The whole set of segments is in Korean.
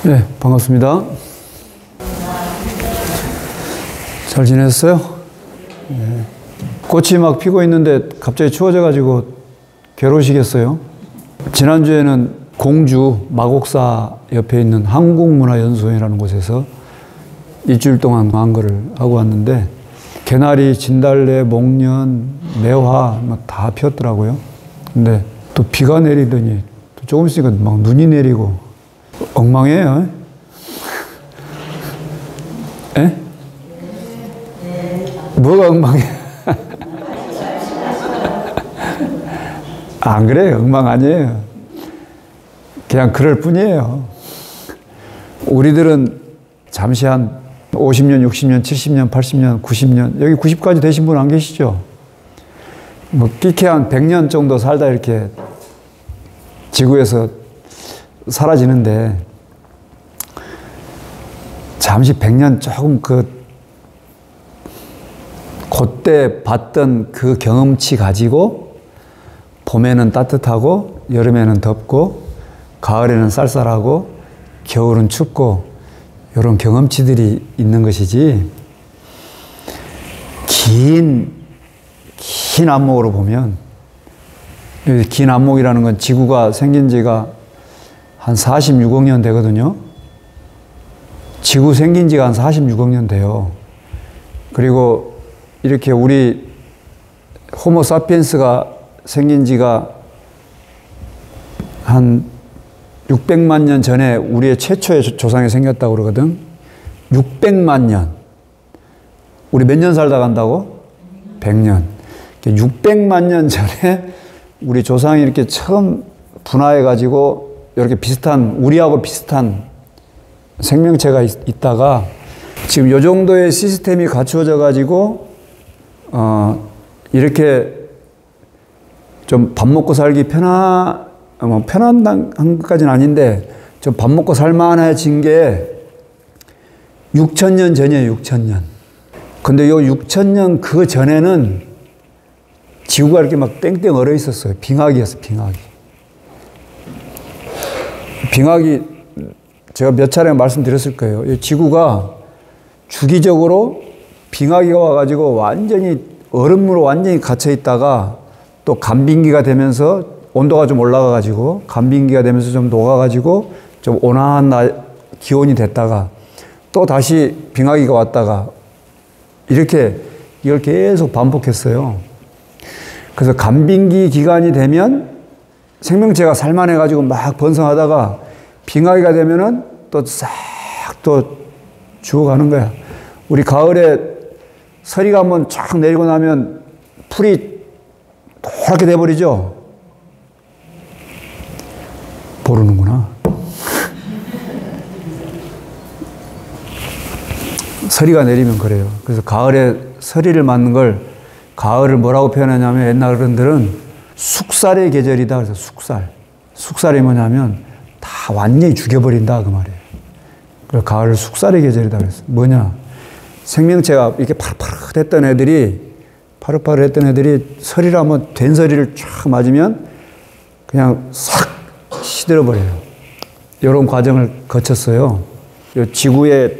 네, 반갑습니다. 잘 지냈어요? 네. 꽃이 막 피고 있는데 갑자기 추워져가지고 괴로우시겠어요? 지난주에는 공주 마곡사 옆에 있는 한국문화연수원이라는 곳에서 일주일 동안 광거를 하고 왔는데 개나리, 진달래, 목련, 매화 다 피었더라고요. 근데 또 비가 내리더니 또 조금 있으니까 막 눈이 내리고 엉망이에요. 에? 뭐가 엉망해? 안 그래요. 엉망 아니에요. 그냥 그럴 뿐이에요. 우리들은 잠시 한 50년, 60년, 70년, 80년, 90년, 여기 90까지 되신 분 안 계시죠? 뭐, 끼케 한 100년 정도 살다 이렇게 지구에서 사라지는데, 잠시 100년 조금 그때 봤던 그 경험치 가지고, 봄에는 따뜻하고, 여름에는 덥고, 가을에는 쌀쌀하고, 겨울은 춥고, 이런 경험치들이 있는 것이지, 긴 안목으로 보면, 긴 안목이라는 건 지구가 생긴 지가 한 46억 년 되거든요. 지구 생긴 지가 한 46억 년 돼요. 그리고 이렇게 우리 호모 사피엔스가 생긴 지가 한 600만 년 전에 우리의 최초의 조상이 생겼다고 그러거든. 600만 년. 우리 몇 년 살다 간다고? 100년. 600만 년 전에 우리 조상이 이렇게 처음 분화해가지고 이렇게 비슷한, 우리하고 비슷한 생명체가 있다가 지금 요 정도의 시스템이 갖추어져가지고, 이렇게 좀 밥 먹고 살기 편한 것까지는 아닌데, 좀 밥 먹고 살만해진 게 6,000년 전이에요, 6,000년. 근데 요 6,000년 그 전에는 지구가 이렇게 막 땡땡 얼어 있었어요. 빙하기였어요, 빙하기. 빙하기, 제가 몇 차례 말씀드렸을 거예요. 이 지구가 주기적으로 빙하기가 와가지고 완전히 얼음으로 완전히 갇혀 있다가 또 간빙기가 되면서 온도가 좀 올라가가지고 간빙기가 되면서 좀 녹아가지고 좀 온화한 기온이 됐다가 또 다시 빙하기가 왔다가 이렇게 이걸 계속 반복했어요. 그래서 간빙기 기간이 되면 생명체가 살만해가지고 막 번성하다가 빙하기가 되면은 또 싹 또 죽어가는 거야. 우리 가을에 서리가 한번 쫙 내리고 나면 풀이 노랗게 돼버리죠? 모르는구나. 서리가 내리면 그래요. 그래서 가을에 서리를 맞는 걸 가을을 뭐라고 표현하냐면 옛날 어른들은 숙살의 계절이다. 그래서 숙살. 숙살이 뭐냐면 다 완전히 죽여버린다. 그 말이에요. 그래서 가을을 숙살의 계절이다. 그랬어. 뭐냐. 생명체가 이렇게 파릇파릇했던 애들이 서리를 한번 된 서리를 쫙 맞으면 그냥 싹 시들어버려요. 이런 과정을 거쳤어요. 지구의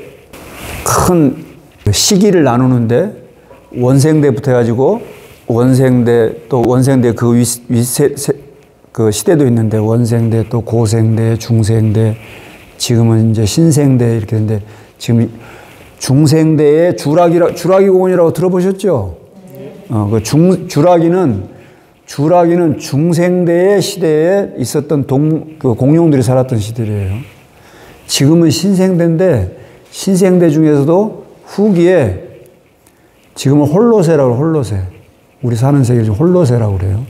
큰 시기를 나누는데 원생대부터 해가지고 원생대 또 원생대 그 시대도 있는데 원생대 또 고생대 중생대 지금은 이제 신생대 이렇게 되는데 지금 중생대의 주라기 공원이라고 들어보셨죠? 그 주라기는 중생대의 시대에 있었던 그 공룡들이 살았던 시대예요. 지금은 신생대인데 신생대 중에서도 후기에 지금은 홀로세라고 홀로세. 우리 사는 세계를 홀로세라고 그래요.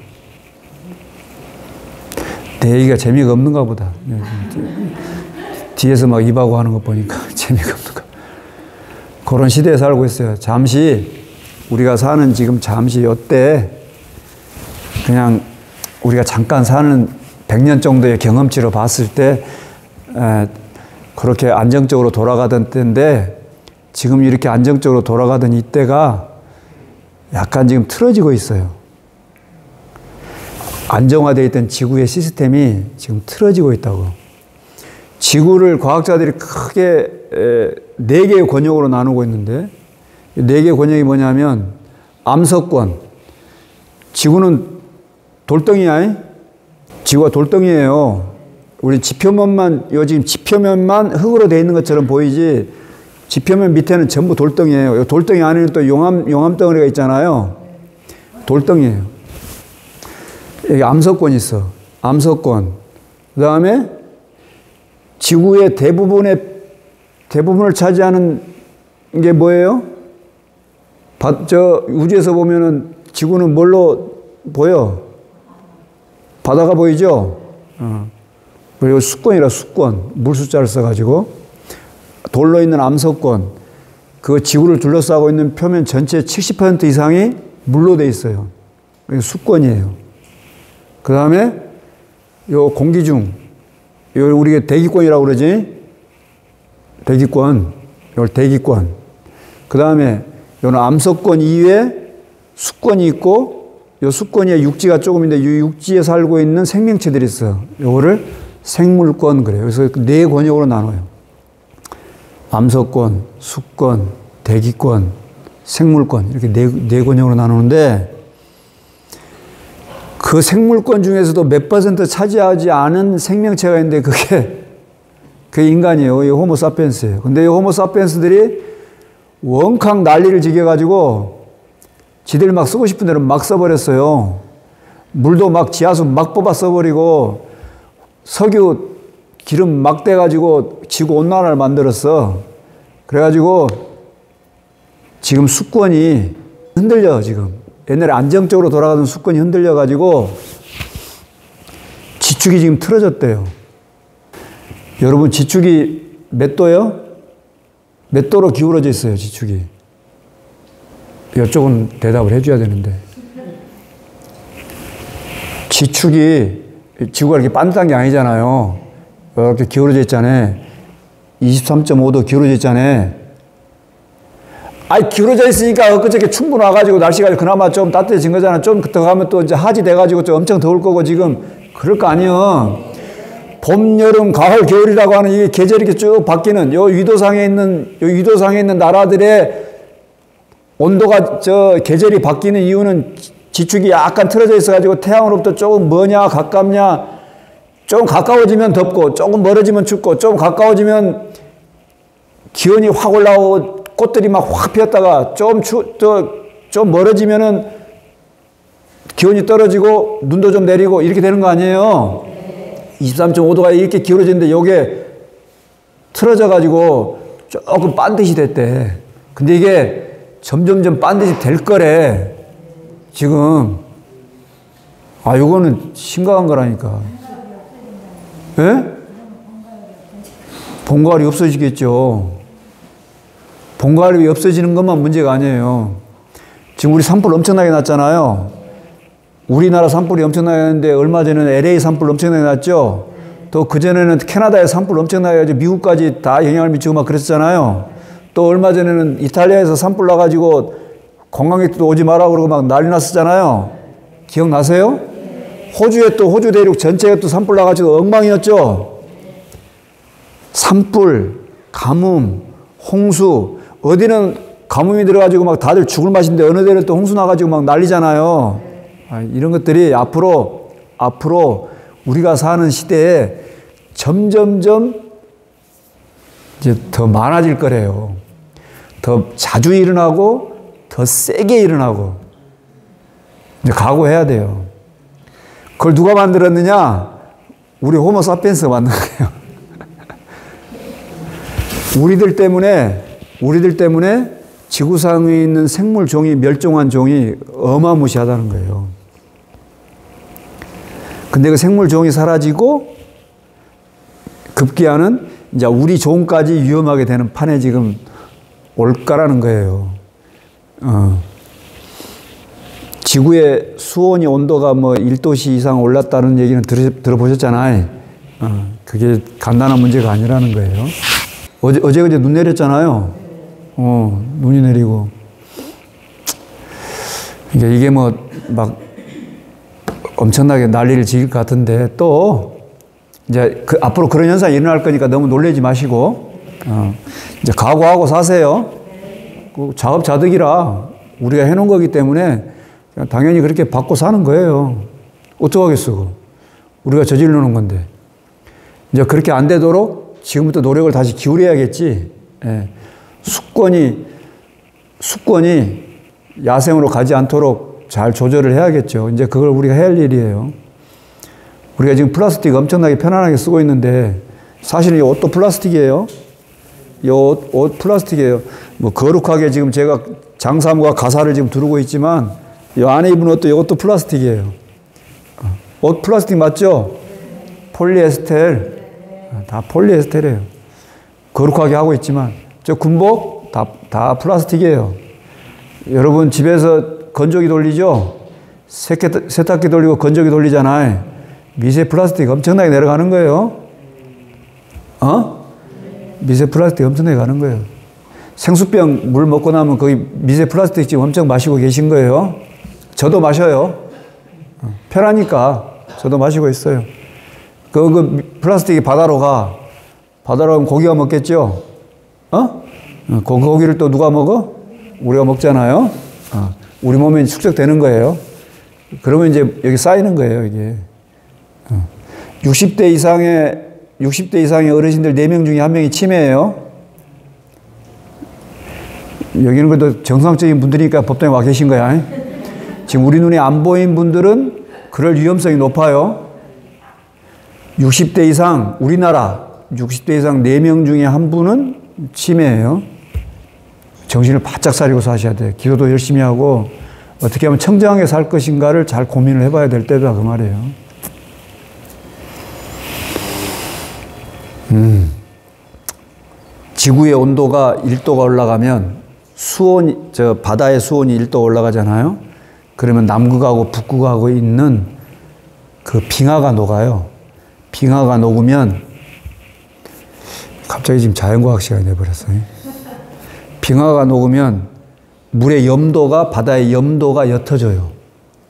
내 얘기가 재미가 없는가 보다. 뒤에서 막 입하고 하는 거 보니까 재미가 없는가. 그런 시대에 살고 있어요. 잠시 우리가 사는 지금 잠시 이때 그냥 우리가 잠깐 사는 100년 정도의 경험치로 봤을 때 그렇게 안정적으로 돌아가던 때인데 지금 이렇게 안정적으로 돌아가던 이때가 약간 지금 틀어지고 있어요. 안정화되어 있던 지구의 시스템이 지금 틀어지고 있다고. 지구를 과학자들이 크게 4개의 권역으로 나누고 있는데, 4개의 권역이 뭐냐면, 암석권. 지구는 돌덩이야. 지구가 돌덩이에요. 우리 지표면만, 요 지금 지표면만 흙으로 되어 있는 것처럼 보이지, 지표면 밑에는 전부 돌덩이에요. 요 돌덩이 안에는 또 용암 덩어리가 있잖아요. 돌덩이에요. 여기 암석권이 있어. 암석권. 그 다음에 지구의 대부분을 차지하는 게 뭐예요? 우주에서 보면은 지구는 뭘로 보여? 바다가 보이죠? 그리고 수권이라 수권. 물 숫자를 써가지고. 돌로 있는 암석권. 그 지구를 둘러싸고 있는 표면 전체의 70% 이상이 물로 돼 있어요. 수권이에요. 그 다음에 요 공기 중, 요 우리가 대기권이라고 그러지? 대기권. 요 대기권. 그 다음에 요는 암석권 이외에 수권이 있고, 요 수권 위에 육지가 조금 있는데, 이 육지에 살고 있는 생명체들이 있어. 요거를 생물권 그래요. 그래서 4권역으로 나눠요. 암석권, 수권, 대기권, 생물권. 이렇게 4권역으로 나누는데, 그 생물권 중에서도 몇 % 차지하지 않은 생명체가 있는데, 그게 인간이에요. 이 호모사피엔스예요. 근데 이 호모사피엔스들이 원캉 난리를 지겨가지고 지들 막 쓰고 싶은 대로 막 써버렸어요. 물도 막 지하수 막 뽑아 써버리고 석유 기름 막 떼가지고 지구 온난화를 만들었어. 그래가지고 지금 수권이 흔들려, 지금. 옛날에 안정적으로 돌아가던 수권이 흔들려가지고 지축이 지금 틀어졌대요. 여러분, 지축이 몇 도요? 몇 도로 기울어져 있어요, 지축이? 이쪽은 대답을 해줘야 되는데. 지축이, 지구가 이렇게 반듯한 게 아니잖아요. 이렇게 기울어져 있잖아요. 23.5도 기울어져 있잖아요. 아이, 기울어져 있으니까 엊그저께 충분 와가지고 날씨가 그나마 좀 따뜻해진 거잖아. 좀 더 가면 또 이제 하지 돼가지고 좀 엄청 더울 거고 지금 그럴 거 아니에요. 봄, 여름, 가을, 겨울이라고 하는 이 계절이 이렇게 쭉 바뀌는 요 위도상에 있는 나라들의 온도가 계절이 바뀌는 이유는 지축이 약간 틀어져 있어가지고 태양으로부터 조금 뭐냐, 가깝냐, 조금 가까워지면 덥고, 조금 멀어지면 춥고, 조금 가까워지면 기온이 확 올라오고, 꽃들이 막 확 피었다가, 좀 멀어지면은 기온이 떨어지고, 눈도 좀 내리고, 이렇게 되는 거 아니에요? 23.5도가 이렇게 기울어지는데, 요게 틀어져가지고, 조금 반듯이 됐대. 근데 이게 점점점 반듯이 될 거래. 지금. 아, 요거는 심각한 거라니까. 예? 봄가을이 없어지겠죠. 봄가을이 없어지는 것만 문제가 아니에요. 지금 우리 산불 엄청나게 났잖아요. 우리나라 산불이 엄청나게 났는데 얼마 전에는 LA 산불 엄청나게 났죠. 또 그전에는 캐나다에 산불 엄청나게 해가지고 미국까지 다 영향을 미치고 막 그랬었잖아요. 또 얼마 전에는 이탈리아에서 산불 나가지고 관광객도 오지 마라 그러고 막 난리 났었잖아요. 기억나세요? 호주에 또 호주 대륙 전체가 또 산불 나가지고 엉망이었죠. 산불, 가뭄, 홍수, 어디는 가뭄이 들어가지고 막 다들 죽을 맛인데 어느 데는 또 홍수 나가지고 막 난리잖아요. 이런 것들이 앞으로 우리가 사는 시대에 점점점 이제 더 많아질 거래요. 더 자주 일어나고 더 세게 일어나고 이제 각오해야 돼요. 그걸 누가 만들었느냐? 우리 호모사피엔스가 만든 거예요. 우리들 때문에 지구상에 있는 생물 종이, 멸종한 종이 어마무시하다는 거예요. 근데 그 생물 종이 사라지고 급기야는 이제 우리 종까지 위험하게 되는 판에 지금 올까라는 거예요. 지구의 수온이 온도가 뭐 1도씨 이상 올랐다는 얘기는 들어보셨잖아요. 그게 간단한 문제가 아니라는 거예요. 어제 그제 눈 내렸잖아요. 눈이 내리고. 그러니까 이게 뭐 막 엄청나게 난리를 지을 것 같은데 또 이제 앞으로 그런 현상이 일어날 거니까 너무 놀라지 마시고, 이제 각오하고 사세요. 자업자득이라 우리가 해놓은 거기 때문에 당연히 그렇게 받고 사는 거예요. 어떡하겠어. 우리가 저질러 놓은 건데. 이제 그렇게 안 되도록 지금부터 노력을 다시 기울여야겠지. 예. 수권이 야생으로 가지 않도록 잘 조절을 해야겠죠. 이제 그걸 우리가 해야 할 일이에요. 우리가 지금 플라스틱 엄청나게 편안하게 쓰고 있는데 사실은 이 옷도 플라스틱이에요. 이 옷 플라스틱이에요. 뭐 거룩하게 지금 제가 장사함과 가사를 지금 두르고 있지만 이 안에 입은 옷도 이것도 플라스틱이에요. 옷 플라스틱 맞죠? 폴리에스텔. 다 폴리에스텔이에요. 거룩하게 하고 있지만 저 군복 다 플라스틱이에요. 여러분 집에서 건조기 돌리죠? 세탁기 돌리고 건조기 돌리잖아요. 미세 플라스틱 엄청나게 내려가는 거예요. 미세 플라스틱 엄청나게 가는 거예요. 생수병 물 먹고 나면 거기 미세 플라스틱 지금 엄청 마시고 계신 거예요. 저도 마셔요. 편하니까 저도 마시고 있어요. 그 플라스틱이 바다로 가면 고기가 먹겠죠? 고기를 또 누가 먹어? 우리가 먹잖아요. 우리 몸에 축적되는 거예요. 그러면 이제 여기 쌓이는 거예요, 이게. 60대 이상의 어르신들 4명 중에 1명이 치매예요. 여기는 그래도 정상적인 분들이니까 법당에 와 계신 거야. 지금 우리 눈에 안 보인 분들은 그럴 위험성이 높아요. 60대 이상, 우리나라 60대 이상 4명 중에 1분은 치매예요. 정신을 바짝 차리고 사셔야 돼요. 기도도 열심히 하고 어떻게 하면 청정하게 살 것인가를 잘 고민을 해봐야 될 때다 그 말이에요. 지구의 온도가 1도가 올라가면 바다의 수온이 1도 올라가잖아요. 그러면 남극하고 북극하고 있는 그 빙하가 녹아요. 빙하가 녹으면 갑자기 지금 자연과학 시간이 돼버렸어요. 빙하가 녹으면 물의 염도가, 바다의 염도가 옅어져요.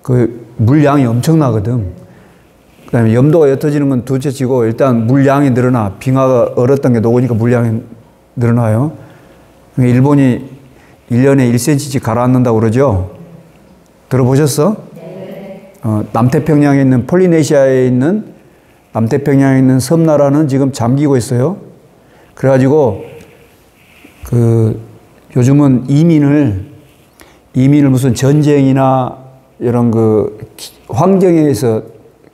그 물량이 엄청나거든. 그 다음에 염도가 옅어지는 건 둘째 치고 일단 물량이 늘어나. 빙하가 얼었던 게 녹으니까 물량이 늘어나요. 일본이 1년에 1cm씩 가라앉는다고 그러죠? 들어보셨어? 네. 남태평양에 있는 폴리네시아에 있는 남태평양에 있는 섬나라는 지금 잠기고 있어요. 그래가지고 요즘은 이민을 무슨 전쟁이나 이런 환경에서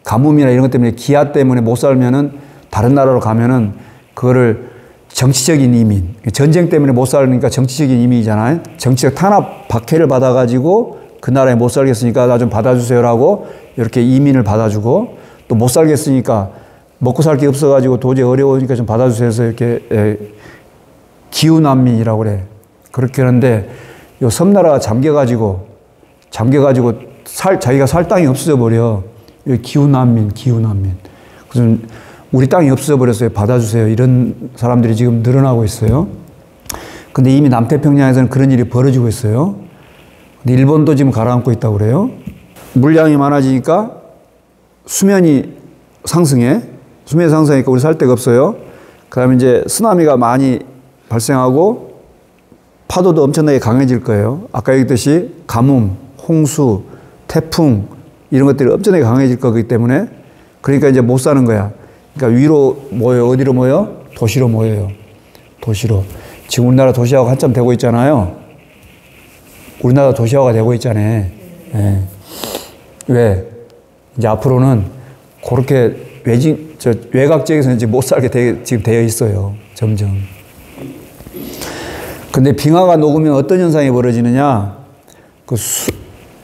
가뭄이나 이런 것 때문에 기아 때문에 못 살면은 다른 나라로 가면은 그거를 정치적인 이민, 전쟁 때문에 못 살으니까 정치적인 이민이잖아요. 정치적 탄압 박해를 받아가지고 그 나라에 못 살겠으니까 나 좀 받아주세요라고 이렇게 이민을 받아주고 또 못 살겠으니까 먹고 살 게 없어가지고 도저히 어려우니까 좀 받아주세요 해서 이렇게 기후난민이라고 그래. 그렇게 하는데 요 섬나라가 잠겨가지고 자기가 살 땅이 없어져 버려. 기후난민. 그래서 우리 땅이 없어져 버렸어요. 받아주세요. 이런 사람들이 지금 늘어나고 있어요. 근데 이미 남태평양에서는 그런 일이 벌어지고 있어요. 근데 일본도 지금 가라앉고 있다고 그래요. 물량이 많아지니까 수면이 상승해. 수면이 상승하니까 우리 살 데가 없어요. 그 다음에 이제 쓰나미가 많이 발생하고 파도도 엄청나게 강해질 거예요. 아까 얘기했듯이 가뭄, 홍수, 태풍 이런 것들이 엄청나게 강해질 거기 때문에 그러니까 이제 못 사는 거야. 그러니까 위로 모여. 어디로 모여? 도시로 모여요. 도시로. 지금 우리나라 도시화가 한참 되고 있잖아요. 우리나라 도시화가 되고 있잖아요. 네. 왜? 이제 앞으로는 그렇게 외곽 지역에서는 이제 못 살게 지금 되어 있어요. 점점. 근데 빙하가 녹으면 어떤 현상이 벌어지느냐?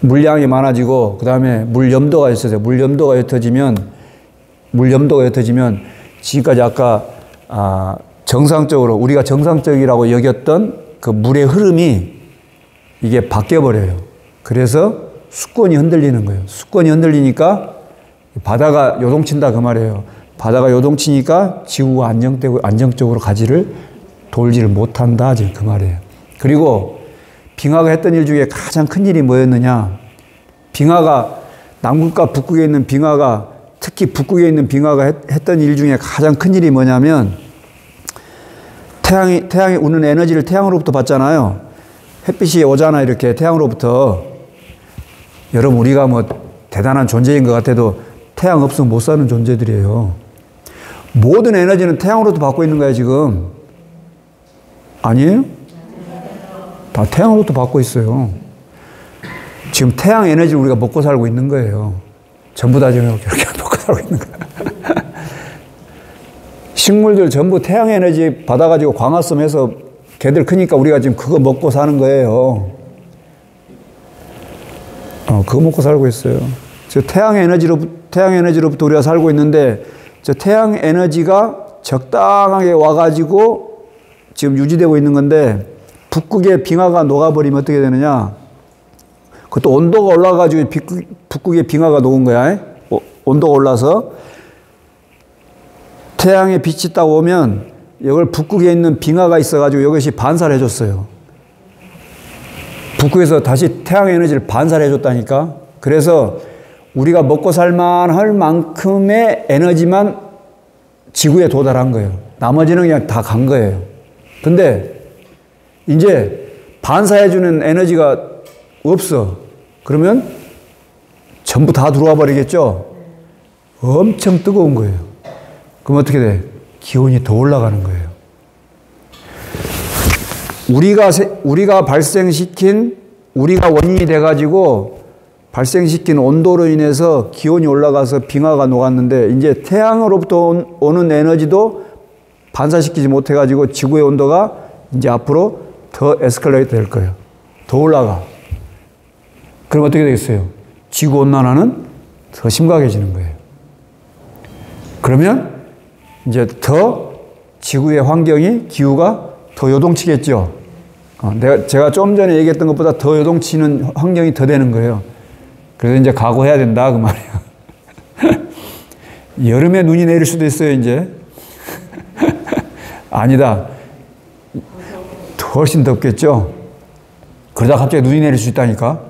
물량이 많아지고, 그 다음에 물 염도가 있어요. 물 염도가 옅어지면, 지금까지 아까, 정상적으로, 우리가 정상적이라고 여겼던 그 물의 흐름이 이게 바뀌어버려요. 그래서 수권이 흔들리는 거예요. 수권이 흔들리니까 바다가 요동친다 그 말이에요. 바다가 요동치니까 지구가 안정적으로 돌지를 못한다 지금 그 말이에요. 그리고 빙하가 했던 일 중에 가장 큰 일이 뭐였느냐? 남극과 북극에 있는 빙하가 특히 북극에 있는 빙하가 했던 일 중에 가장 큰 일이 뭐냐면 태양이 우는 에너지를 태양으로부터 받잖아요. 햇빛이 오잖아 이렇게 태양으로부터. 여러분 우리가 뭐 대단한 존재인 것 같아도 태양 없으면 못 사는 존재들이에요. 모든 에너지는 태양으로부터 받고 있는 거야 지금. 아니에요? 다 태양으로부터 받고 있어요. 지금 태양 에너지를 우리가 먹고 살고 있는 거예요. 전부 다 지금 이렇게 먹고 살고 있는 거예요. 식물들 전부 태양 에너지 받아가지고 광합성해서 걔들 크니까 우리가 지금 그거 먹고 사는 거예요. 그거 먹고 살고 있어요. 저 태양 에너지로부터 우리가 살고 있는데 저 태양 에너지가 적당하게 와가지고 지금 유지되고 있는 건데 북극의 빙하가 녹아버리면 어떻게 되느냐? 그것도 온도가 올라가지고 북극의 빙하가 녹은 거야. 온도가 올라서 태양의 빛이 딱 오면 이걸 북극에 있는 빙하가 있어가지고 이것이 반사를 해줬어요. 북극에서 다시 태양 에너지를 반사를 해줬다니까. 그래서 우리가 먹고 살만할 만큼의 에너지만 지구에 도달한 거예요. 나머지는 그냥 다 간 거예요. 근데 이제 반사해주는 에너지가 없어. 그러면 전부 다 들어와 버리겠죠? 엄청 뜨거운 거예요. 그럼 어떻게 돼? 기온이 더 올라가는 거예요. 우리가 발생시킨, 우리가 원인이 돼가지고 발생시킨 온도로 인해서 기온이 올라가서 빙하가 녹았는데 이제 태양으로부터 오는 에너지도 반사시키지 못해가지고 지구의 온도가 이제 앞으로 더 에스컬레이트 될 거예요. 더 올라가. 그럼 어떻게 되겠어요? 지구온난화는 더 심각해지는 거예요. 그러면 이제 더 지구의 환경이, 기후가 더 요동치겠죠. 제가 좀 전에 얘기했던 것보다 더 요동치는 환경이 더 되는 거예요. 그래서 이제 각오해야 된다, 그 말이에요. 여름에 눈이 내릴 수도 있어요, 이제. 아니다. 훨씬 덥겠죠? 그러다 갑자기 눈이 내릴 수 있다니까?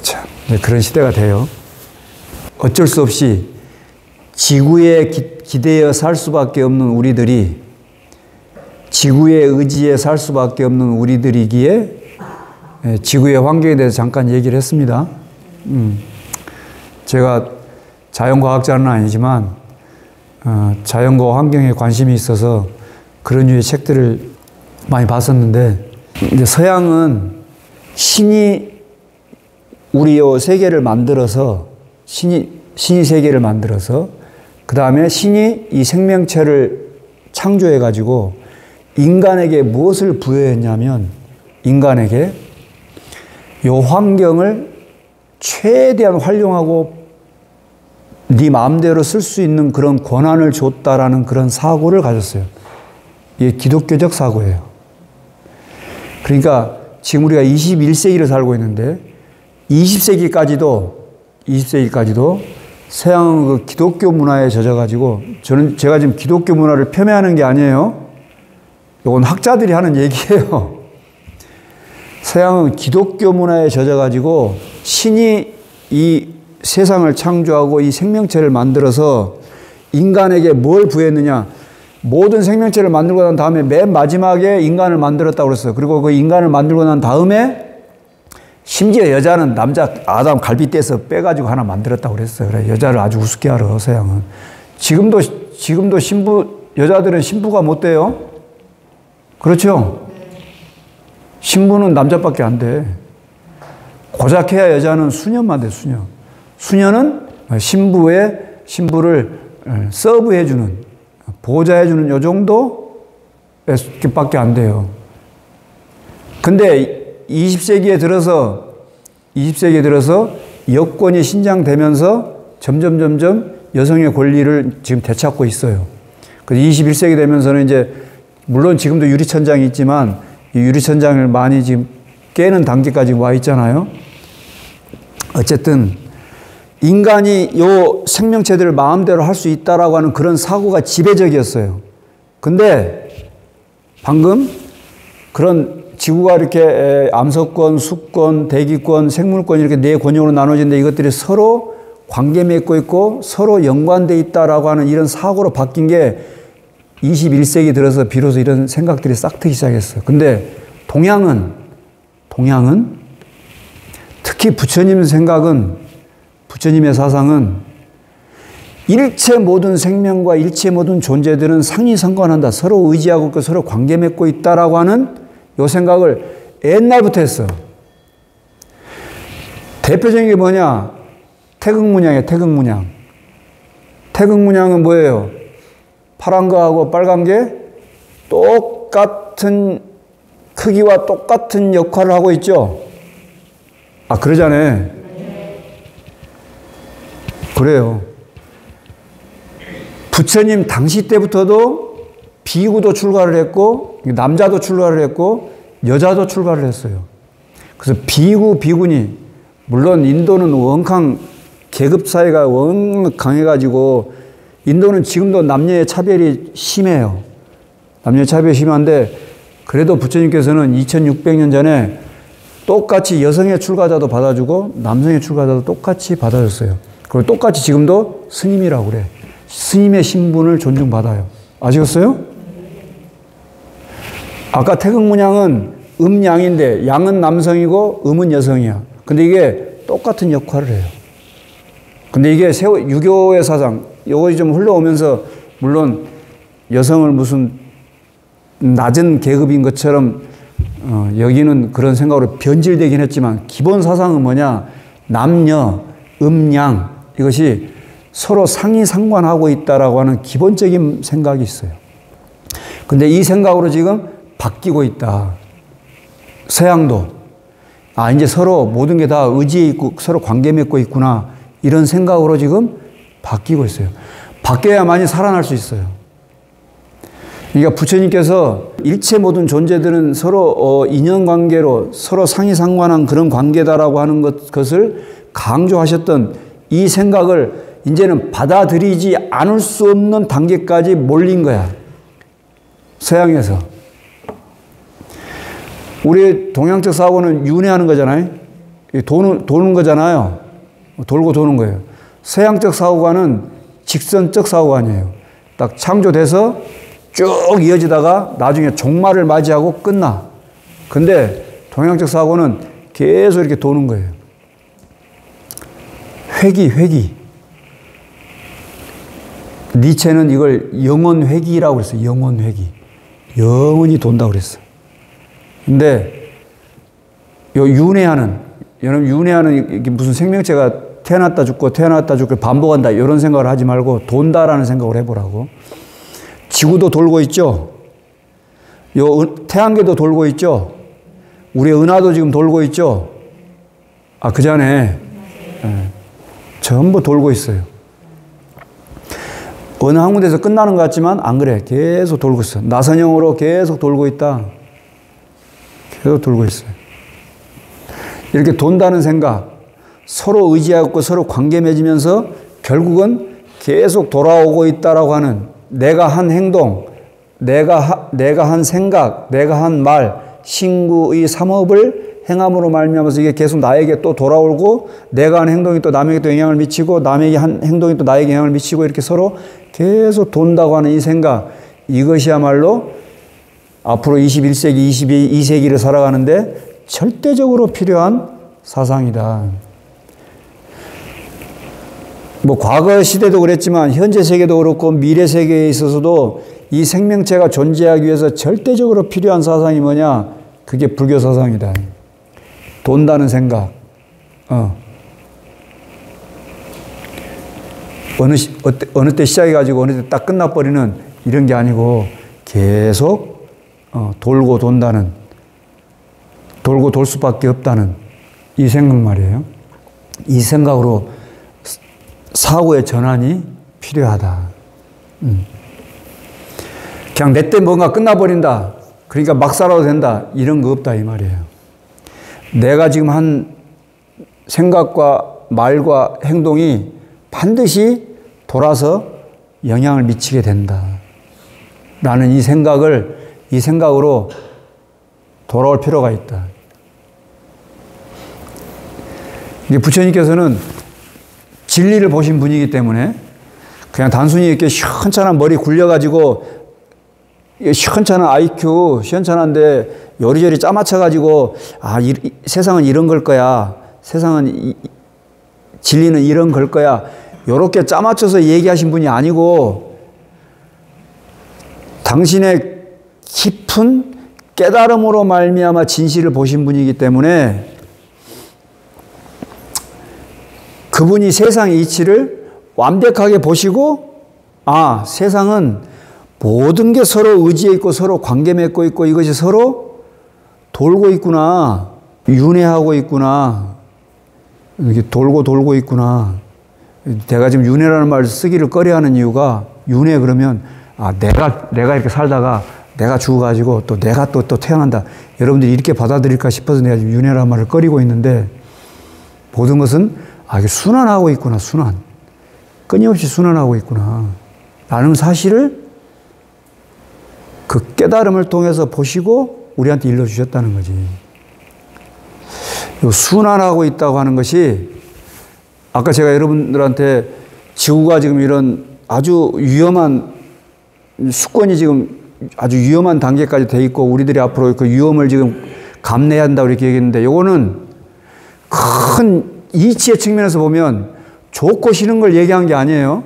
참, 그런 시대가 돼요. 어쩔 수 없이 지구에 기대어 살 수밖에 없는 우리들이, 지구의 의지에 살 수밖에 없는 우리들이기에 지구의 환경에 대해서 잠깐 얘기를 했습니다. 제가 자연과학자는 아니지만 자연과 환경에 관심이 있어서 그런 류의 책들을 많이 봤었는데, 이제 서양은 신이 우리 요 세계를 만들어서, 신이 세계를 만들어서 그 다음에 신이 이 생명체를 창조해가지고 인간에게 무엇을 부여했냐면, 인간에게 요 환경을 최대한 활용하고 네 마음대로 쓸 수 있는 그런 권한을 줬다라는 그런 사고를 가졌어요. 이게 기독교적 사고예요. 그러니까 지금 우리가 21세기를 살고 있는데 20세기까지도 서양 그 기독교 문화에 젖어가지고, 제가 지금 기독교 문화를 폄훼하는 게 아니에요. 이건 학자들이 하는 얘기예요. 서양은 기독교 문화에 젖어가지고 신이 이 세상을 창조하고 이 생명체를 만들어서 인간에게 뭘 부여했느냐. 모든 생명체를 만들고 난 다음에 맨 마지막에 인간을 만들었다고 그랬어요. 그리고 그 인간을 만들고 난 다음에 심지어 여자는 남자 아담 갈비 떼서 빼가지고 하나 만들었다고 그랬어요. 그래, 여자를 아주 우습게 알아, 서양은. 지금도 여자들은 신부가 못 돼요. 그렇죠? 신부는 남자밖에 안 돼. 고작 해야 여자는 수녀만 돼, 수녀. 수녀는 신부를 서브해주는, 보호자해주는 요 정도밖에 안 돼요. 근데 20세기에 들어서 여권이 신장되면서 점점 여성의 권리를 지금 되찾고 있어요. 그래서 21세기 되면서는 이제, 물론 지금도 유리천장이 있지만 이 유리천장을 많이 지금 깨는 단계까지 와 있잖아요. 어쨌든 인간이 요 생명체들을 마음대로 할 수 있다라고 하는 그런 사고가 지배적이었어요. 근데 방금 그런 지구가 이렇게 암석권, 수권, 대기권, 생물권 이렇게 네 권역으로 나눠지는데 이것들이 서로 관계 맺고 있고 서로 연관되어 있다라고 하는 이런 사고로 바뀐 게 21세기 들어서 비로소 이런 생각들이 싹 트기 시작했어요. 근데 동양은 특히 부처님 생각은, 부처님의 사상은 일체 모든 생명과 일체 모든 존재들은 상리상관한다. 서로 의지하고 있고 서로 관계 맺고 있다라고 하는 이 생각을 옛날부터 했어. 대표적인 게 뭐냐? 태극문양이에요. 태극문양. 태극문양은 뭐예요? 파란 거하고 빨간 게 똑같은 크기와 똑같은 역할을 하고 있죠? 아, 그러잖아요. 그래요. 부처님 당시 때부터도 비구도 출가를 했고, 남자도 출가를 했고, 여자도 출가를 했어요. 그래서 비구, 비구니, 물론 인도는 원캉 계급 사회가 워낙 강해가지고, 인도는 지금도 남녀의 차별이 심해요. 남녀의 차별이 심한데, 그래도 부처님께서는 2600년 전에 똑같이 여성의 출가자도 받아주고, 남성의 출가자도 똑같이 받아줬어요. 그리고 똑같이 지금도 스님이라고 그래. 스님의 신분을 존중받아요. 아시겠어요? 아까 태극문양은 음양인데 양은 남성이고 음은 여성이야. 근데 이게 똑같은 역할을 해요. 근데 이게 유교의 사상, 이것이 좀 흘러오면서 물론 여성을 무슨 낮은 계급인 것처럼 여기는 그런 생각으로 변질되긴 했지만 기본 사상은 뭐냐? 남녀, 음양 이것이 서로 상이상관하고 있다라고 하는 기본적인 생각이 있어요. 근데 이 생각으로 지금 바뀌고 있다. 서양도. 아, 이제 서로 모든 게 다 의지해 있고 서로 관계 맺고 있구나. 이런 생각으로 지금 바뀌고 있어요. 바뀌어야만이 살아날 수 있어요. 그러니까 부처님께서 일체 모든 존재들은 서로 인연관계로 서로 상이상관한 그런 관계다라고 하는 것을 강조하셨던 이 생각을 이제는 받아들이지 않을 수 없는 단계까지 몰린 거야. 서양에서. 우리 동양적 사고는 윤회하는 거잖아요. 도는 거잖아요. 돌고 도는 거예요. 서양적 사고관은 직선적 사고관이에요. 딱 창조돼서 쭉 이어지다가 나중에 종말을 맞이하고 끝나. 근데 동양적 사고는 계속 이렇게 도는 거예요. 회귀. 니체는 이걸 영원회귀라고 그랬어요. 영원회귀. 영원히 돈다고 그랬어요. 근데 요 윤회하는, 여러분 윤회하는 이게 무슨 생명체가 태어났다 죽고 반복한다 이런 생각을 하지 말고 돈다라는 생각을 해보라고. 지구도 돌고 있죠. 요 태양계도 돌고 있죠. 우리의 은하도 지금 돌고 있죠. 아, 그 전에 전부 돌고 있어요. 어느 한 군데서 끝나는 것 같지만 안 그래. 계속 돌고 있어. 나선형으로 계속 돌고 있다. 계속 돌고 있어요. 이렇게 돈다는 생각, 서로 의지하고 서로 관계 맺으면서 결국은 계속 돌아오고 있다라고 하는 내가 한 행동, 내가 한 생각, 내가 한 말, 신구의 삼업을 행함으로 말미암아서 이게 계속 나에게 또 돌아오고 내가 한 행동이 또 남에게 또 영향을 미치고 남에게 한 행동이 또 나에게 영향을 미치고 이렇게 서로 계속 돈다고 하는 이 생각, 이것이야말로 앞으로 21세기, 22세기를 살아가는데 절대적으로 필요한 사상이다. 뭐 과거 시대도 그랬지만 현재 세계도 그렇고 미래 세계에 있어서도 이 생명체가 존재하기 위해서 절대적으로 필요한 사상이 뭐냐? 그게 불교 사상이다. 돈다는 생각. 어느 때 시작해가지고 어느 때 딱 끝나버리는 이런 게 아니고 계속 돌고 돈다는, 돌고 돌 수밖에 없다는 이 생각 말이에요. 이 생각으로 사고의 전환이 필요하다. 그냥 내 때 뭔가 끝나버린다. 그러니까 막 살아도 된다. 이런 거 없다 이 말이에요. 내가 지금 한 생각과 말과 행동이 반드시 돌아서 영향을 미치게 된다. 라는 이 생각으로 돌아올 필요가 있다. 이게 부처님께서는 진리를 보신 분이기 때문에 그냥 단순히 이렇게 시원찮은 머리 굴려가지고 시원찮은 IQ, 시원찮은데 요리조리 짜맞춰가지고 세상은 이런 걸 거야. 세상은 진리는 이런 걸 거야. 요렇게 짜맞춰서 얘기하신 분이 아니고 당신의 깊은 깨달음으로 말미암아 진실을 보신 분이기 때문에 그분이 세상의 이치를 완벽하게 보시고 세상은 모든 게 서로 의지해 있고 서로 관계 맺고 있고 이것이 서로 돌고 있구나. 윤회하고 있구나. 이렇게 돌고 있구나. 내가 지금 윤회라는 말을 쓰기를 꺼려하는 이유가 윤회 그러면 내가 이렇게 살다가 내가 죽어가지고 또 내가 또 태어난다. 여러분들이 이렇게 받아들일까 싶어서 내가 지금 윤회라는 말을 꺼리고 있는데 모든 것은 이게 순환하고 있구나. 순환. 끊임없이 순환하고 있구나. 라는 사실을 그 깨달음을 통해서 보시고 우리한테 일러주셨다는 거지. 순환하고 있다고 하는 것이 아까 제가 여러분들한테 지구가 지금 이런 아주 위험한 수권이 지금 아주 위험한 단계까지 돼 있고 우리들이 앞으로 그 위험을 지금 감내해야 한다고 이렇게 얘기했는데 요거는 큰 이치의 측면에서 보면 좋고 싫은 걸 얘기한 게 아니에요.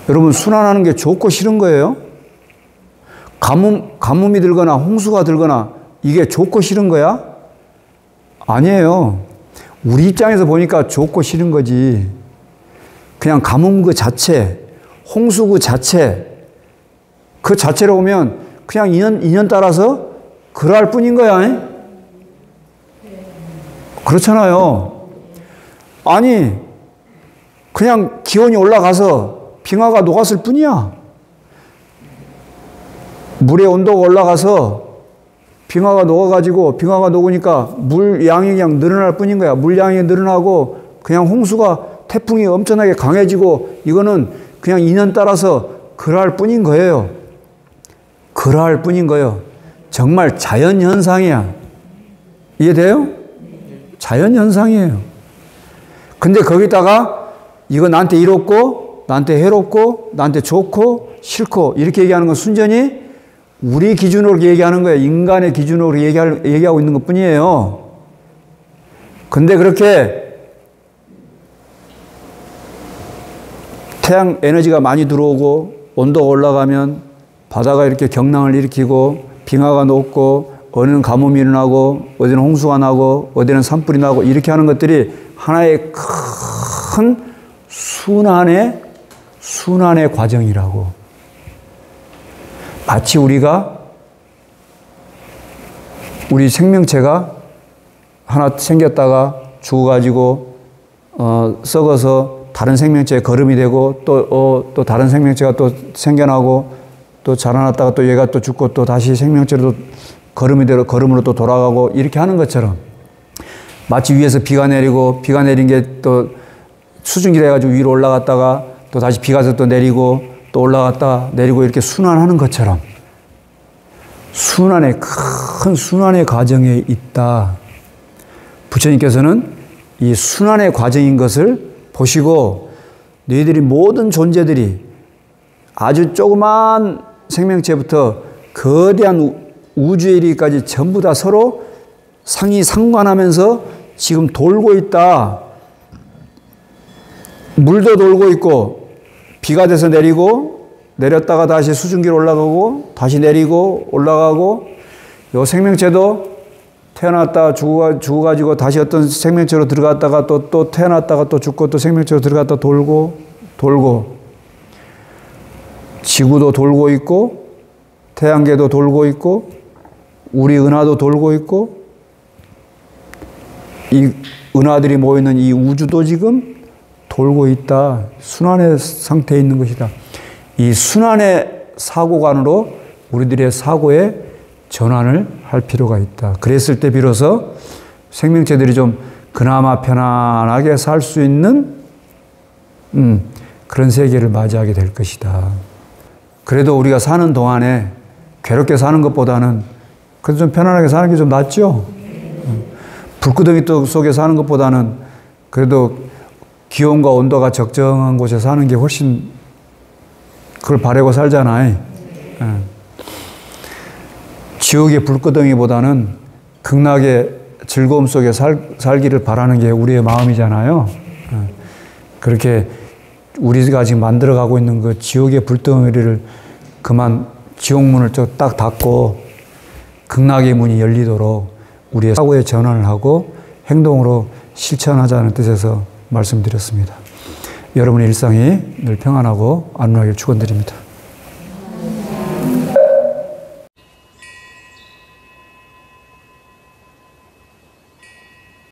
여러분 순환하는 게 좋고 싫은 거예요? 가뭄이 들거나 홍수가 들거나 이게 좋고 싫은 거야? 아니에요. 우리 입장에서 보니까 좋고 싫은 거지. 그냥 가뭄 그 자체, 홍수 그 자체, 그 자체로 보면 그냥 인연 따라서 그러할 뿐인 거야. 그렇잖아요. 아니, 그냥 기온이 올라가서 빙하가 녹았을 뿐이야. 물의 온도가 올라가서 빙하가 녹으니까 물 양이 그냥 늘어날 뿐인 거야. 물 양이 늘어나고 그냥 홍수가 태풍이 엄청나게 강해지고 이거는 그냥 인연 따라서 그러할 뿐인 거예요. 그러할 뿐인 거예요. 정말 자연현상이야. 이해돼요? 자연현상이에요. 근데 거기다가 이거 나한테 이롭고 나한테 해롭고 나한테 좋고 싫고 이렇게 얘기하는 건 순전히 우리 기준으로 얘기하는 거예요. 인간의 기준으로 얘기하고 있는 것 뿐이에요. 근데 그렇게 태양 에너지가 많이 들어오고 온도가 올라가면 바다가 이렇게 경랑을 일으키고 빙하가 녹고 어디는 가뭄이 일어나고 어디는 홍수가 나고 어디는 산불이 나고 이렇게 하는 것들이 하나의 큰 순환의 과정이라고. 마치 우리 생명체가 하나 생겼다가 죽어가지고 썩어서 다른 생명체에 거름이 되고 또 다른 생명체가 또 생겨나고 또 자라났다가 또 얘가 또 죽고 또 다시 생명체로 거름이 되고 거름으로 또 돌아가고 이렇게 하는 것처럼 마치 위에서 비가 내리고 비가 내린 게 또 수증기 돼가지고 위로 올라갔다가 또 다시 비가 또 내리고 또 올라갔다 내리고 이렇게 순환하는 것처럼 큰 순환의 과정에 있다. 부처님께서는 이 순환의 과정인 것을 보시고 너희들이 모든 존재들이 아주 조그만 생명체부터 거대한 우주에 이르기까지 전부 다 서로 상관하면서 지금 돌고 있다. 물도 돌고 있고 비가 돼서 내렸다가 다시 수증기로 올라가고 다시 내리고 올라가고 요 생명체도 태어났다가 죽어가지고 다시 어떤 생명체로 들어갔다가 또 태어났다가 또 죽고 또 생명체로 들어갔다 돌고 지구도 돌고 있고 태양계도 돌고 있고 우리 은하도 돌고 있고 이 은하들이 모이는 이 우주도 지금 돌고 있다. 순환의 상태에 있는 것이다. 이 순환의 사고관으로 우리들의 사고에 전환을 할 필요가 있다. 그랬을 때 비로소 생명체들이 좀 그나마 편안하게 살 수 있는 그런 세계를 맞이하게 될 것이다. 그래도 우리가 사는 동안에 괴롭게 사는 것보다는 그래도 좀 편안하게 사는 게 좀 낫죠? 불구덩이 속에 사는 것보다는 그래도 기온과 온도가 적정한 곳에 사는 게 훨씬 그걸 바라고 살잖아요. 지옥의 불구덩이보다는 극락의 즐거움 속에 살기를 바라는 게 우리의 마음이잖아요. 그렇게 우리가 지금 만들어가고 있는 그 지옥의 불덩이를 그만 지옥문을 딱 닫고 극락의 문이 열리도록 우리의 사고의 전환을 하고 행동으로 실천하자는 뜻에서 말씀드렸습니다. 여러분의 일상이 늘 평안하고 안전하길 축원드립니다.